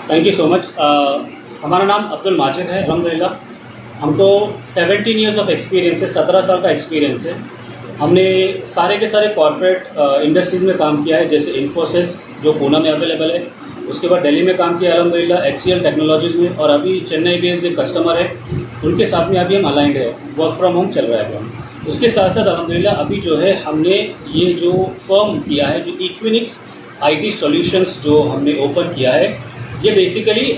Thank you so much. हमारा नाम अब्दुल माजिद है। अल्हम्दुलिल्लाह हमको 17 ईयर्स ऑफ एक्सपीरियंस है, 17 साल का एक्सपीरियंस है। हमने सारे के सारे कॉर्पोरेट इंडस्ट्रीज़ में काम किया है, जैसे इन्फोसिस जो पूना में अवेलेबल है, उसके बाद दिल्ली में काम किया अल्हम्दुलिल्लाह HCL टेक्नोलॉजीज़ में, और अभी चेन्नई बेस्ड एक कस्टमर है उनके साथ में अभी हम अलाइंड है, वर्क फ्रॉम होम चल रहा है अभी। उसके साथ साथ अल्हम्दुलिल्लाह अभी जो है हमने ये जो फर्म किया है, जो इक्विनिक्स IT सॉल्यूशंस जो हमने ओपन किया है, ये बेसिकली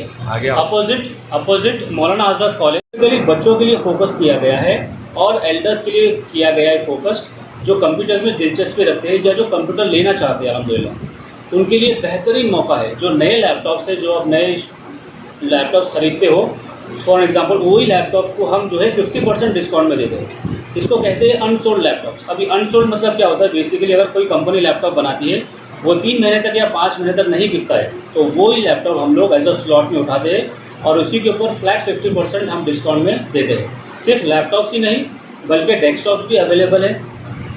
अपोजिट मौलाना आज़ाद कॉलेज बेसिकली बच्चों के लिए फोकस किया गया है और एल्डर्स के लिए किया गया है फोकस, जो कंप्यूटर्स में दिलचस्पी रखते हैं या जो कंप्यूटर लेना चाहते हैं अल्हम्दुलिल्लाह उनके लिए बेहतरीन मौका है। जो नए लैपटॉप्स है, जो आप नए लैपटॉप्स खरीदते हो, फॉर एग्जांपल वही लैपटॉप्स को हम जो है 50% डिस्काउंट में देते हैं। इसको कहते हैं अनसोल्ड लैपटॉप्स। अभी अनसोल्ड मतलब क्या होता है, बेसिकली अगर कोई कंपनी लैपटॉप बनाती है वो 3 महीने तक या 5 महीने तक नहीं बिकता है, तो वो ही लैपटॉप हम लोग एज अ स्लॉट में उठाते हैं और उसी के ऊपर फ्लैट 50% हम डिस्काउंट में देते हैं। सिर्फ लैपटॉप्स ही नहीं बल्कि डेस्कटॉप्स भी अवेलेबल है,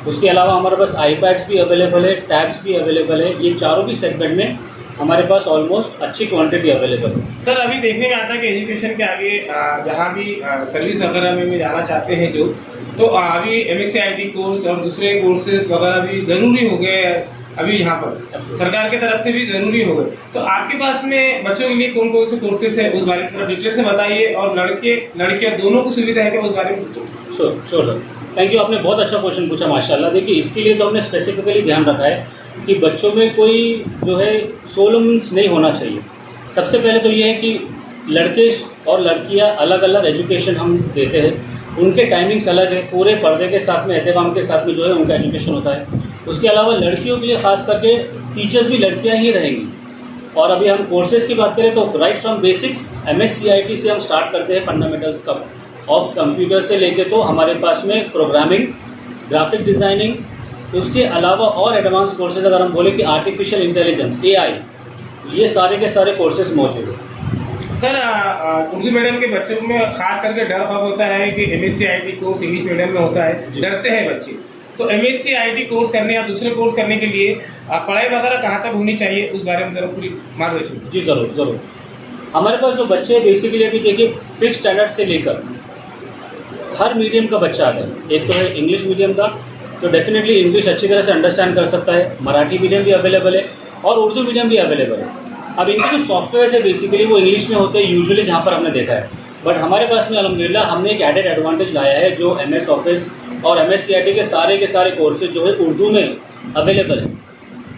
उसके अलावा हमारे पास iPads भी अवेलेबल है, टैब्स भी अवेलेबल है। ये चारों भी सेगमेंट में हमारे पास ऑलमोस्ट अच्छी क्वांटिटी अवेलेबल है। सर अभी देखने में आता है कि एजुकेशन के आगे जहाँ भी सर्विस वगैरह में जाना चाहते हैं जो, तो अभी MSc IT कोर्स और दूसरे कोर्सेज वगैरह भी ज़रूरी हो गए अभी यहाँ पर, सरकार की तरफ से भी ज़रूरी हो गए। तो आपके पास में बच्चों के लिए कौन कौन से कोर्सेज है उस बारे में थोड़ा डिटेल से बताइए, और लड़के लड़कियाँ दोनों को सुविधा है क्या उस बारे में? Sure sir, thank you. आपने बहुत अच्छा क्वेश्चन पूछा माशाल्लाह। देखिए इसके लिए तो हमने स्पेसिफिकली ध्यान रखा है कि बच्चों में कोई जो है सोलोमेंस नहीं होना चाहिए। सबसे पहले तो ये है कि लड़के और लड़कियां अलग अलग एजुकेशन हम देते हैं, उनके टाइमिंग्स अलग है, पूरे पर्दे के साथ में एहतमाम के साथ में जो है उनका एजुकेशन होता है। उसके अलावा लड़कियों के लिए खास करके टीचर्स भी लड़कियां ही रहेंगी। और अभी हम कोर्सेज की बात करें तो right from basics MSc IT से हम स्टार्ट करते हैं, फंडामेंटल्स का ऑफ कंप्यूटर से लेके, तो हमारे पास में प्रोग्रामिंग, ग्राफिक डिज़ाइनिंग, उसके अलावा और एडवांस कोर्सेज अगर हम बोले कि आर्टिफिशियल इंटेलिजेंस AI, ये सारे के सारे कोर्सेज मौजूद हैं। सर उर्दू मीडियम के बच्चों में खास करके डर खौफ होता है कि MSc IT course English medium में होता है, डरते हैं बच्चे। तो MSc IT कोर्स करने या दूसरे कोर्स करने के लिए पढ़ाई वगैरह कहाँ तक होनी चाहिए उस बारे में जरा पूरी मार्गदर्शन? जी ज़रूर। हमारे पास जो बच्चे बेसिकली अभी देखिए 5th स्टैंडर्ड से लेकर हर मीडियम का बच्चा आता है। एक तो है इंग्लिश मीडियम का, तो डेफिनेटली इंग्लिश अच्छी तरह से अंडरस्टैंड कर सकता है। मराठी मीडियम भी अवेलेबल है और उर्दू मीडियम भी अवेलेबल है। अब इनके जो सॉफ्टवेयर है बेसिकली वो इंग्लिश में होते हैं यूजुअली, जहाँ पर हमने देखा है। बट हमारे पास में अल्हम्दुलिल्लाह हमने एक एडेड एडवांटेज लाया है, जो MS ऑफिस और MSc IT के सारे कोर्सेज जो है उर्दू में अवेलेबल है।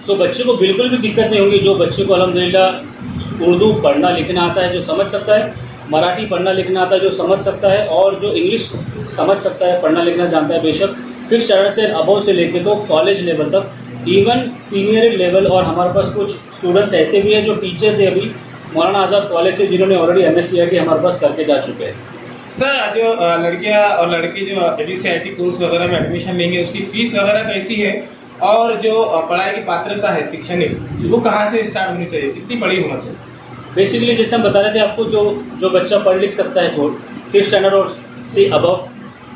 सो बच्चे को बिल्कुल भी दिक्कत नहीं होगी। जो बच्चे को अल्हम्दुलिल्लाह उर्दू पढ़ना लिखना आता है, जो समझ सकता है, मराठी पढ़ना लिखना आता है, जो समझ सकता है, और जो इंग्लिश समझ सकता है, पढ़ना लिखना जानता है, बेशक 5th स्टैंडर्ड से अबव से लेके तो कॉलेज लेवल तक, इवन सीनियर लेवल। और हमारे पास कुछ स्टूडेंट्स ऐसे भी हैं जो टीचर्स है अभी मौलाना आज़ाद कॉलेज से, जिन्होंने ऑलरेडी MSc IT हमारे पास करके जा चुके हैं। सर जो लड़कियां और लड़के जो MSc IT कोर्स वगैरह में एडमिशन लेंगे उसकी फीस वगैरह कैसी है, और जो पढ़ाई की पात्रता है शैक्षणिक, वो कहाँ से स्टार्ट होनी चाहिए, कितनी पढ़ी होना चाहिए? बेसिकली जैसे हम बता रहे थे आपको, जो बच्चा पढ़ लिख सकता है 5th स्टैंडर्ड और से अबव,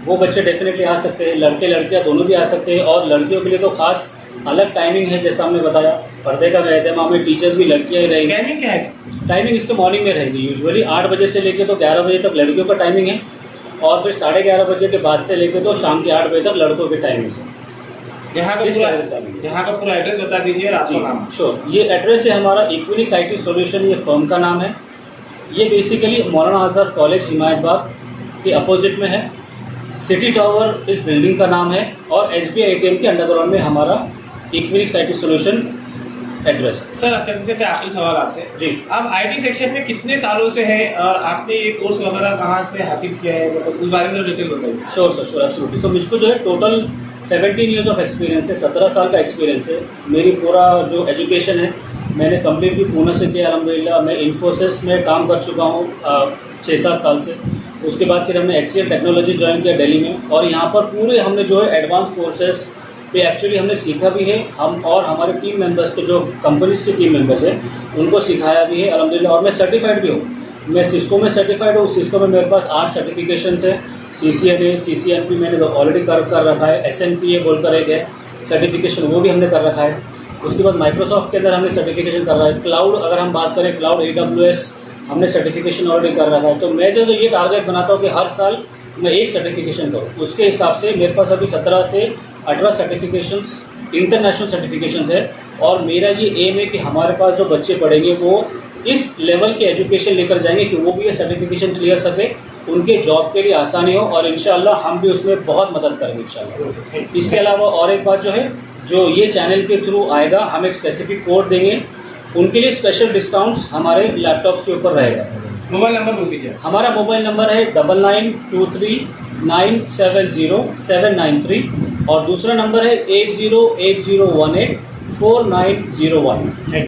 वो बच्चे डेफिनेटली आ सकते हैं। लड़के लड़कियां दोनों भी आ सकते हैं, और लड़कियों के लिए तो खास अलग टाइमिंग है, जैसा हमने बताया, पर्दे का एहतमाम में टीचर्स भी लड़कियां ही रहेंगी। टाइमिंग क्या है? टाइमिंग इसके मॉर्निंग में रहेगी, यूजुअली 8 बजे से लेके तो 11 बजे तक लड़कियों का टाइमिंग है, और फिर 11:30 बजे के बाद से लेके तो शाम के 8 बजे तक लड़कों की टाइमिंग है। यहाँ का पूरा एड्रेस बता दीजिए आपका नाम। श्योर, ये एड्रेस है हमारा इक्विनिक्स IT सॉल्यूशन, ये फर्म का नाम है। ये बेसिकली मौलाना आज़ाद कॉलेज हिमायतबाग के अपोजिट में है। सिटी टावर इस बिल्डिंग का नाम है, और SBI ATM के अंडरग्राउंड में हमारा Equinix IT solution address. Sir जल्दी से आखिरी सवाल आपसे जी, आप IT सेक्शन में कितने सालों से है और आपने ये कोर्स वगैरह कहाँ से हासिल किया है, मतलब उस बारे में डिटेल बताइए। Sure sir, sure, absolutely. तो मुझको जो है टोटल 17 ईयर्स ऑफ एक्सपीरियंस है, 17 साल का एक्सपीरियंस है। मेरी पूरा जो एजुकेशन है मैंने कंप्लीट भी पूना से किया अल्हम्दुलिल्लाह। मैं इन्फोसिस में काम कर चुका हूँ 6-7 साल से। उसके बाद फिर हमने HCL टेक्नोलॉजी ज्वाइन किया दिल्ली में, और यहाँ पर पूरे हमने जो है एडवांस कोर्सेस पे एक्चुअली हमने सीखा भी है। हम और हमारे टीम मेंबर्स के जो कंपनीज़ के टीम मेंबर्स हैं उनको सिखाया भी है अल्हम्दुलिल्लाह। और मैं सर्टिफाइड भी हूँ, मैं सिस्को में सर्टिफाइड हूँ। सिस्को में मेरे पास 8 सर्टिफिकेशंस है, CCNA CCNP मैंने तो ऑलरेडी कर रखा है, SNPA बोलकर एक है सर्टिफिकेशन, वो भी हमने कर रखा है। उसके बाद माइक्रोसॉफ्ट के अंदर हमने सर्टिफिकेशन कर रहा है। क्लाउड अगर हम बात करें, क्लाउड AWS हमने सर्टिफिकेशन ऑलरेडी कर रखा है। तो मैं जो ये टारगेट बनाता हूँ कि हर साल मैं एक सर्टिफिकेशन करूँ। उसके हिसाब से मेरे पास अभी 17 से 18 सर्टिफिकेशंस इंटरनेशनल सर्टिफिकेशंस है, और मेरा ये एम है कि हमारे पास जो बच्चे पढ़ेंगे वो इस लेवल के एजुकेशन लेकर जाएंगे कि वो भी ये सर्टिफिकेशन क्लियर सके, उनके जॉब के लिए आसानी हो, और इंशाल्लाह हम भी उसमें बहुत मदद करेंगे इंशाल्लाह। इसके अलावा और एक बात जो है, जो ये चैनल के थ्रू आएगा, हम एक स्पेसिफिक कोड देंगे, उनके लिए स्पेशल डिस्काउंट्स हमारे लैपटॉप के ऊपर रहेगा। मोबाइल नंबर बोल दीजिए। हमारा मोबाइल नंबर है 9923970793, और दूसरा नंबर है 8080184901।